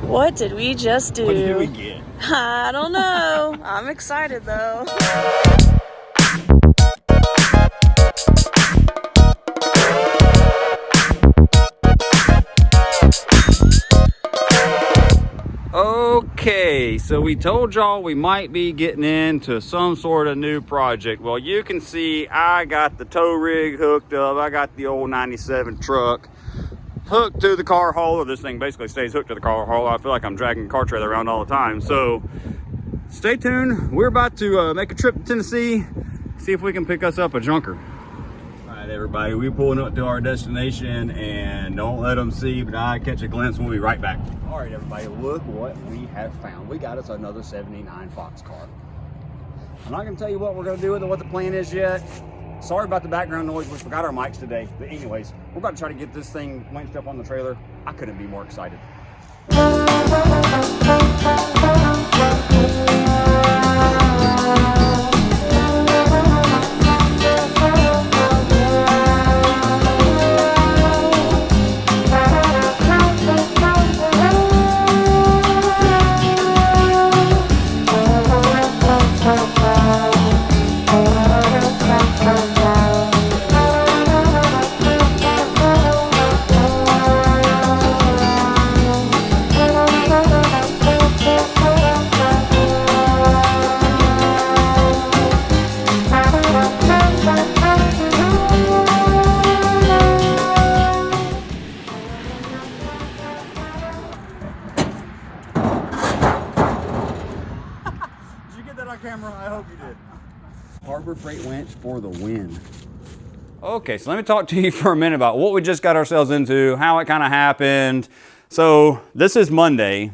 What did we just do? What did we get? I don't know. I'm excited though. Okay, so we told y'all we might be getting into some sort of new project. Well, you can see I got the tow rig hooked up. I got the old 97 truck hooked to the car hauler. This thing basically stays hooked to the car hauler. I feel like I'm dragging the car trailer around all the time. So stay tuned. We're about to make a trip to Tennessee, see if we can pick us up a junker. All right, everybody, we're pulling up to our destination, and don't let them see, but I catch a glimpse. We'll be right back. All right, everybody, look what we have found. We got us another 79 Fox car. I'm not gonna tell you what we're gonna do with it, what the plan is yet. Sorry about the background noise. We forgot our mics today. But anyways, we're about to try to get this thing winched up on the trailer. I couldn't be more excited. Camera, I hope you did. Harbor Freight winch for the win. Okay, so let me talk to you for a minute about what we just got ourselves into, how it kind of happened. So this is Monday.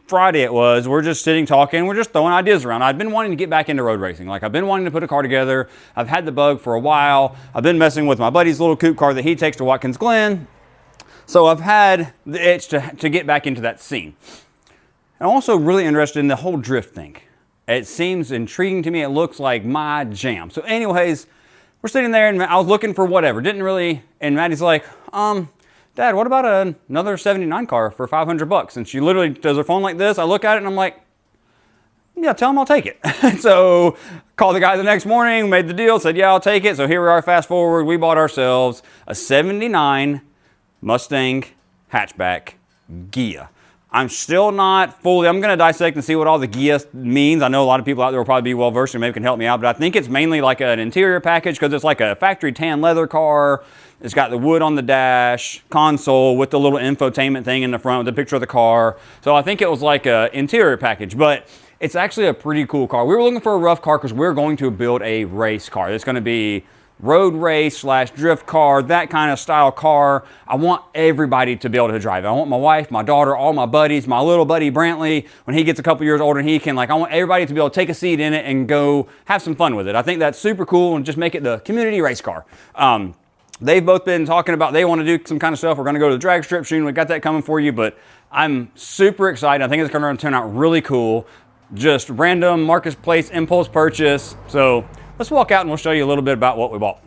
Friday it was. We're just sitting talking. We're just throwing ideas around. I've been wanting to get back into road racing. Like, I've been wanting to put a car together. I've had the bug for a while. I've been messing with my buddy's little coupe car that he takes to Watkins Glen. So I've had the itch to get back into that scene. I'm also really interested in the whole drift thing. It seems intriguing to me. It looks like my jam. So anyways, we're sitting there and I was looking for whatever. Didn't really, and Maddie's like, Dad, what about another 79 car for 500 bucks? And she literally does her phone like this. I look at it and I'm like, yeah, tell him I'll take it. So called the guy the next morning, made the deal, said, yeah, I'll take it. So here we are, fast forward. We bought ourselves a 79 Mustang hatchback Ghia. I'm still not fully, I'm gonna dissect and see what all the Ghia means. I know a lot of people out there will probably be well versed and maybe can help me out, but I think it's mainly like an interior package because it's like a factory tan leather car. It's got the wood on the dash, console with the little infotainment thing in the front with the picture of the car. So I think it was like an interior package, but it's actually a pretty cool car. We were looking for a rough car because we're going to build a race car. It's gonna be road race / drift car, that kind of style car. I want everybody to be able to drive it. I want my wife, my daughter, all my buddies, my little buddy Brantley, when he gets a couple years older and he can, I want everybody to be able to take a seat in it and go have some fun with it. I think that's super cool and just make it the community race car. They've both been talking about they want to do some kind of stuff. We're going to go to the drag strip soon. We got that coming for you, but I'm super excited. I think it's going to turn out really cool. Just random marketplace impulse purchase. So let's walk out and we'll show you a little bit about what we bought.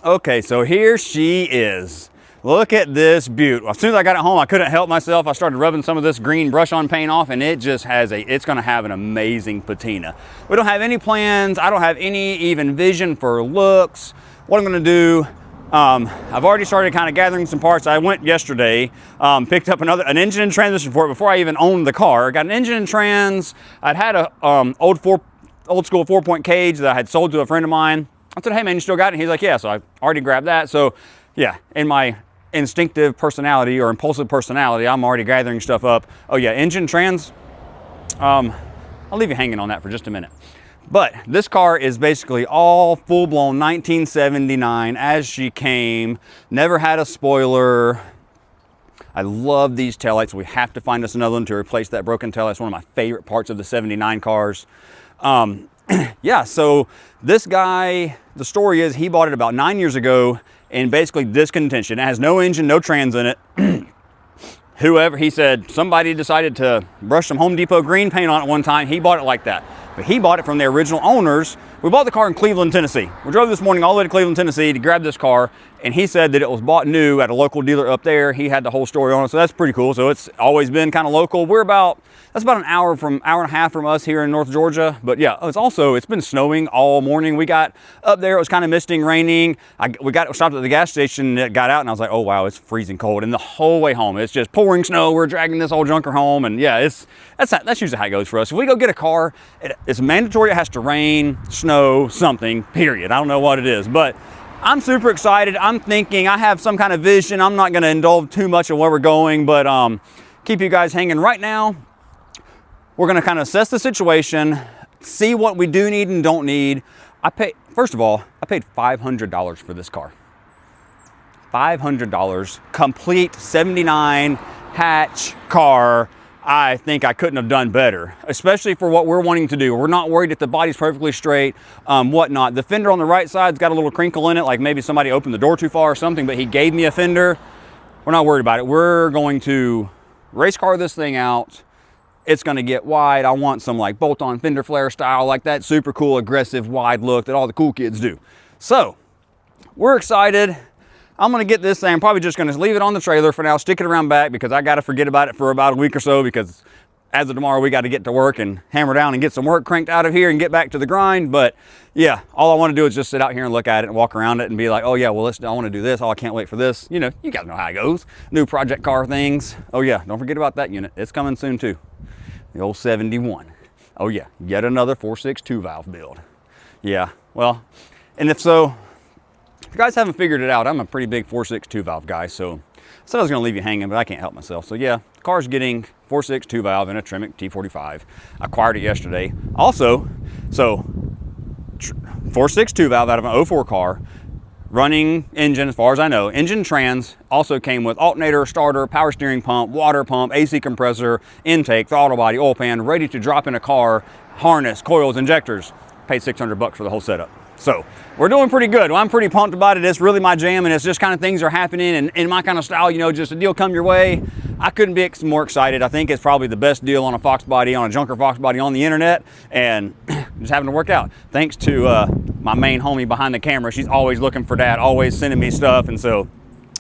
Okay, so here she is. Look at this beaut. As soon as I got it home, I couldn't help myself. I started rubbing some of this green brush-on paint off, and it just has it's gonna have an amazing patina. We don't have any plans. I don't have any even vision for looks. What I'm gonna do, I've already started kind of gathering some parts. I went yesterday, picked up an engine and transmission for it before I even owned the car. Got an engine and trans. I'd had a old school 4-point cage that I had sold to a friend of mine. I said, hey man, you still got it? He's like, yeah, so I already grabbed that. So yeah, in my instinctive personality or impulsive personality, I'm already gathering stuff up. Oh yeah, engine trans, I'll leave you hanging on that for just a minute. But this car is basically all full-blown 1979 as she came, never had a spoiler. I love these taillights. We have to find us another one to replace that broken taillight. It's one of my favorite parts of the 79 cars. Yeah, so this guy, the story is he bought it about 9 years ago in basically this condition. It has no engine, no trans in it. Whoever, he said, somebody decided to brush some Home Depot green paint on it one time. He bought it like that. But he bought it from the original owners we bought the car in Cleveland, Tennessee. We drove this morning all the way to Cleveland, Tennessee to grab this car, and he said that it was bought new at a local dealer up there. He had the whole story on it, so that's pretty cool. So it's always been kind of local. That's about an hour and a half from us here in North Georgia. But yeah, it's been snowing all morning. We got up there, it was kind of misting, raining. We stopped at the gas station and got out, and I was like, oh wow, it's freezing cold. And the whole way home, it's just pouring snow. We're dragging this old junker home, and yeah, that's usually how it goes for us. If we go get a car, it's mandatory. It has to rain, snow, something, period. I don't know what it is, but I'm super excited. I'm thinking I have some kind of vision. I'm not going to indulge too much of where we're going, but keep you guys hanging. Right now, we're going to kind of assess the situation, see what we do need and don't need. First of all, I paid $500 for this car. $500, complete 79 hatch car. I think I couldn't have done better, especially for what we're wanting to do. We're not worried if the body's perfectly straight, whatnot. The fender on the right side's got a little crinkle in it, like maybe somebody opened the door too far or something, but he gave me a fender. We're not worried about it. We're going to race car this thing out. It's going to get wide. I want some like bolt-on fender flare style, like that super cool, aggressive, wide look that all the cool kids do. So we're excited. I'm going to get this thing. I'm probably just going to leave it on the trailer for now, stick it around back because I got to forget about it for about a week or so, because as of tomorrow, we got to get to work and hammer down and get some work cranked out of here and get back to the grind. But yeah, all I want to do is just sit out here and look at it and walk around it and be like, oh yeah, well, I want to do this. Oh, I can't wait for this. You know, you guys know how it goes. New project car things. Oh yeah, don't forget about that unit. It's coming soon too. The old 71. Oh yeah, yet another 4.6 2-valve build. Yeah, well, and if so, if you guys haven't figured it out, I'm a pretty big 4.6 2-valve guy, so I said I was gonna leave you hanging, but I can't help myself. So yeah, the car's getting 4.6 2-valve in a Tremec T45. I acquired it yesterday. Also, so 4.6 2-valve out of an 04 car, running engine as far as I know. Engine trans also came with alternator, starter, power steering pump, water pump, AC compressor, intake, throttle body, oil pan, ready to drop in a car, harness, coils, injectors. Paid $600 for the whole setup. So we're doing pretty good. Well, I'm pretty pumped about it. It's really my jam, and it's just kind of things are happening and in my kind of style, you know, just a deal come your way. I couldn't be more excited. I think it's probably the best deal on a FOXBODY, on a junker FOXBODY on the internet, and just having to work out. Thanks to my main homie behind the camera. She's always looking for that, always sending me stuff, and so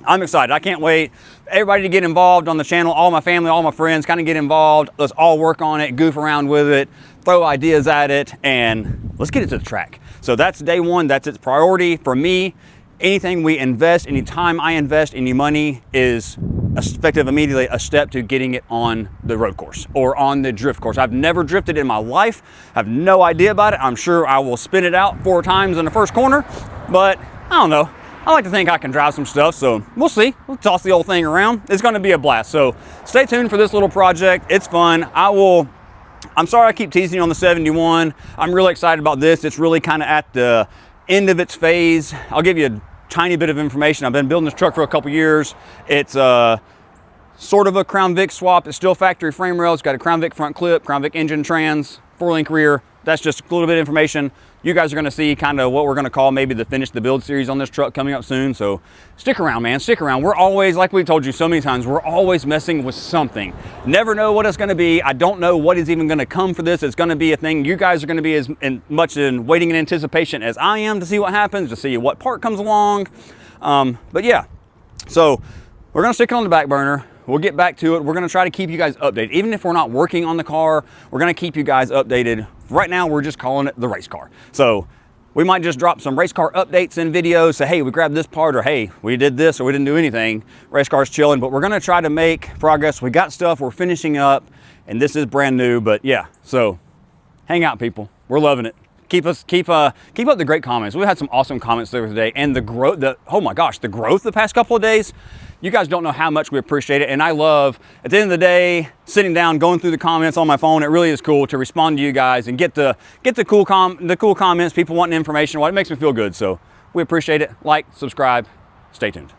I'm excited. I can't wait. Everybody to get involved on the channel, all my family, all my friends, kind of get involved. Let's all work on it, goof around with it, throw ideas at it, and let's get it to the track. So that's day one. That's its priority for me. Anything we invest, any time I invest, any money is effective immediately a step to getting it on the road course or on the drift course. I've never drifted in my life. I have no idea about it. I'm sure I will spin it out 4 times in the first corner, but I don't know. I like to think I can drive some stuff, so we'll see. We'll toss the old thing around. It's going to be a blast. So stay tuned for this little project. It's fun. I'm sorry I keep teasing you on the 71. I'm really excited about this. It's really kind of at the end of its phase. I'll give you a tiny bit of information. I've been building this truck for a couple years. It's sort of a Crown Vic swap. It's still factory frame rail. It's got a Crown Vic front clip, Crown Vic engine trans, 4-link rear. That's just a little bit of information. You guys are going to see kind of what we're going to call maybe the finish the build series on this truck coming up soon. So stick around, man. Stick around. We're always, like we told you so many times, we're always messing with something. Never know what it's going to be. I don't know what is even going to come for this. It's going to be a thing. You guys are going to be as much in waiting in anticipation as I am to see what happens, to see what part comes along. But yeah, so we're going to stick it on the back burner. We'll get back to it. We're going to try to keep you guys updated. Even if we're not working on the car, we're going to keep you guys updated. Right now, we're just calling it the race car. So we might just drop some race car updates in videos. Say, hey, we grabbed this part, or hey, we did this, or we didn't do anything. Race car's chilling, but we're going to try to make progress. We got stuff we're finishing up, and this is brand new. But yeah, so hang out, people. We're loving it. Keep up the great comments. We had some awesome comments there today, and the growth. Oh my gosh, the growth the past couple of days. You guys don't know how much we appreciate it, and I love, at the end of the day, sitting down, going through the comments on my phone. It really is cool to respond to you guys and get the cool comments, people wanting information. Well, it makes me feel good, so we appreciate it. Like, subscribe, stay tuned.